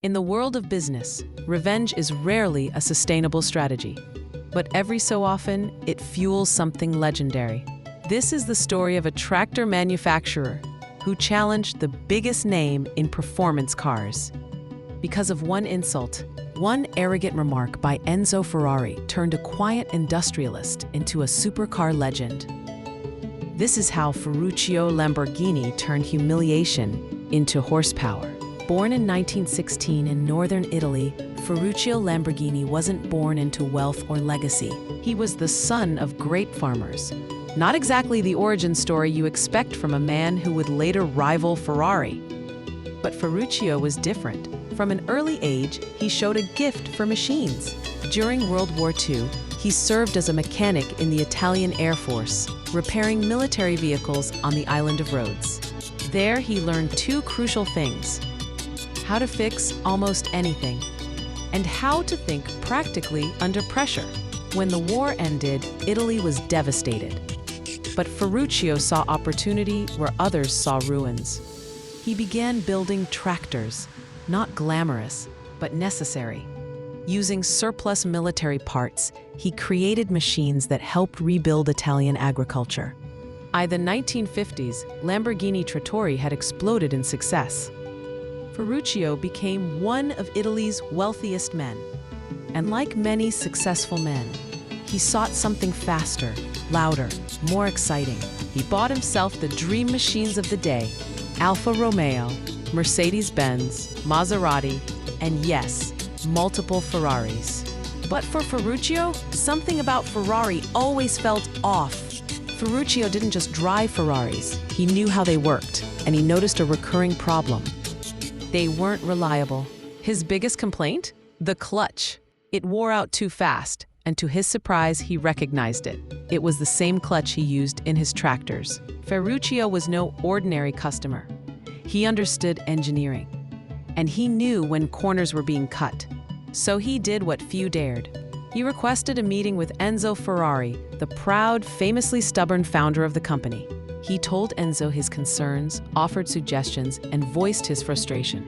In the world of business, revenge is rarely a sustainable strategy. But every so often, it fuels something legendary. This is the story of a tractor manufacturer who challenged the biggest name in performance cars. Because of one insult, one arrogant remark by Enzo Ferrari turned a quiet industrialist into a supercar legend. This is how Ferruccio Lamborghini turned humiliation into horsepower. Born in 1916 in northern Italy, Ferruccio Lamborghini wasn't born into wealth or legacy. He was the son of grape farmers. Not exactly the origin story you expect from a man who would later rival Ferrari. But Ferruccio was different. From an early age, he showed a gift for machines. During World War II, he served as a mechanic in the Italian Air Force, repairing military vehicles on the island of Rhodes. There, he learned two crucial things: how to fix almost anything, and how to think practically under pressure. When the war ended, Italy was devastated. But Ferruccio saw opportunity where others saw ruins. He began building tractors, not glamorous, but necessary. Using surplus military parts, he created machines that helped rebuild Italian agriculture. By the 1950s, Lamborghini Trattori had exploded in success. Ferruccio became one of Italy's wealthiest men. And like many successful men, he sought something faster, louder, more exciting. He bought himself the dream machines of the day: Alfa Romeo, Mercedes-Benz, Maserati, and yes, multiple Ferraris. But for Ferruccio, something about Ferrari always felt off. Ferruccio didn't just drive Ferraris, he knew how they worked, and he noticed a recurring problem. They weren't reliable. His biggest complaint? The clutch. It wore out too fast, and to his surprise, he recognized it. It was the same clutch he used in his tractors. Ferruccio was no ordinary customer. He understood engineering, and he knew when corners were being cut. So he did what few dared. He requested a meeting with Enzo Ferrari, the proud, famously stubborn founder of the company. He told Enzo his concerns, offered suggestions, and voiced his frustration.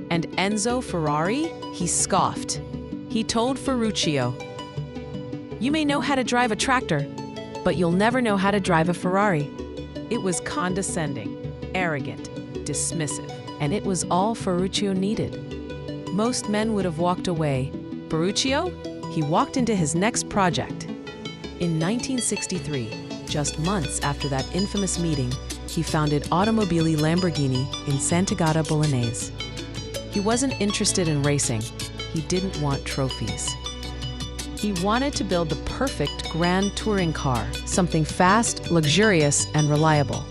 And Enzo Ferrari? He scoffed. He told Ferruccio, "You may know how to drive a tractor, but you'll never know how to drive a Ferrari." It was condescending, arrogant, dismissive, and it was all Ferruccio needed. Most men would have walked away. Ferruccio? He walked into his next project. In 1963, just months after that infamous meeting, he founded Automobili Lamborghini in Sant'Agata Bolognese. He wasn't interested in racing. He didn't want trophies. He wanted to build the perfect grand touring car, something fast, luxurious, and reliable.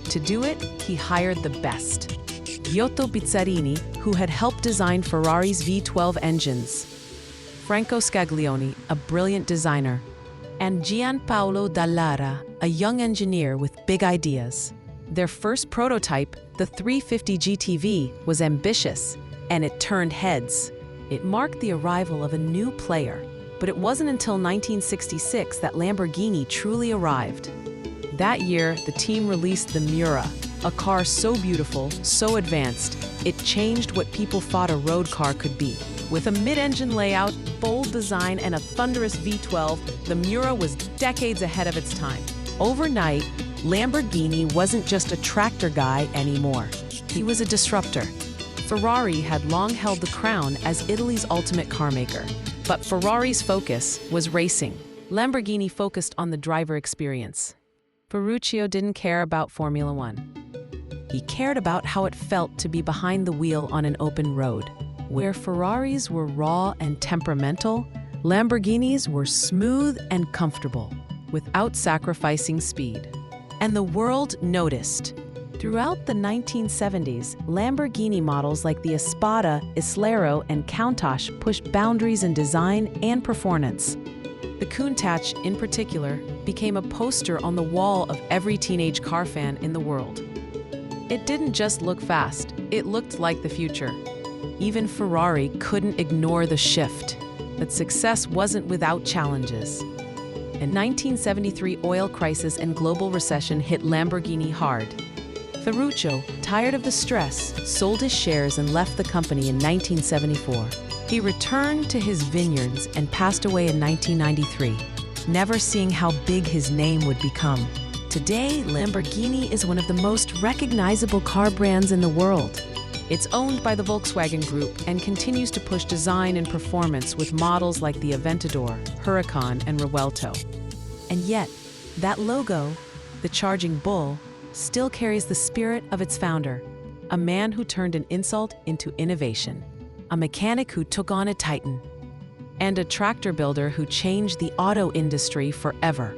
To do it, he hired the best. Giotto Bizzarini, who had helped design Ferrari's V12 engines, Franco Scaglione, a brilliant designer, and Gianpaolo Dallara, a young engineer with big ideas. Their first prototype, the 350 GTV, was ambitious, and it turned heads. It marked the arrival of a new player, but it wasn't until 1966 that Lamborghini truly arrived. That year, the team released the Miura, a car so beautiful, so advanced, it changed what people thought a road car could be. With a mid-engine layout, bold design, and a thunderous V12, the Miura was decades ahead of its time. Overnight, Lamborghini wasn't just a tractor guy anymore. He was a disruptor. Ferrari had long held the crown as Italy's ultimate carmaker, but Ferrari's focus was racing. Lamborghini focused on the driver experience. Ferruccio didn't care about Formula One. He cared about how it felt to be behind the wheel on an open road. Where Ferraris were raw and temperamental, Lamborghinis were smooth and comfortable, without sacrificing speed. And the world noticed. Throughout the 1970s, Lamborghini models like the Espada, Islero, and Countach pushed boundaries in design and performance. The Countach, in particular, became a poster on the wall of every teenage car fan in the world. It didn't just look fast, it looked like the future. Even Ferrari couldn't ignore the shift. But success wasn't without challenges. In 1973, oil crisis and global recession hit Lamborghini hard. Ferruccio, tired of the stress, sold his shares and left the company in 1974. He returned to his vineyards and passed away in 1993, never seeing how big his name would become. Today, Lamborghini is one of the most recognizable car brands in the world. It's owned by the Volkswagen Group and continues to push design and performance with models like the Aventador, Huracan, and Revuelto. And yet, that logo, the Charging Bull, still carries the spirit of its founder, a man who turned an insult into innovation, a mechanic who took on a titan, and a tractor builder who changed the auto industry forever.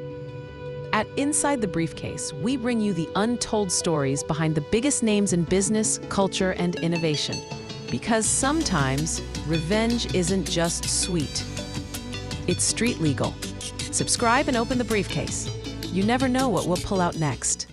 At Inside the Briefcase, we bring you the untold stories behind the biggest names in business, culture, and innovation. Because sometimes, revenge isn't just sweet. It's street legal. Subscribe and open the briefcase. You never know what we'll pull out next.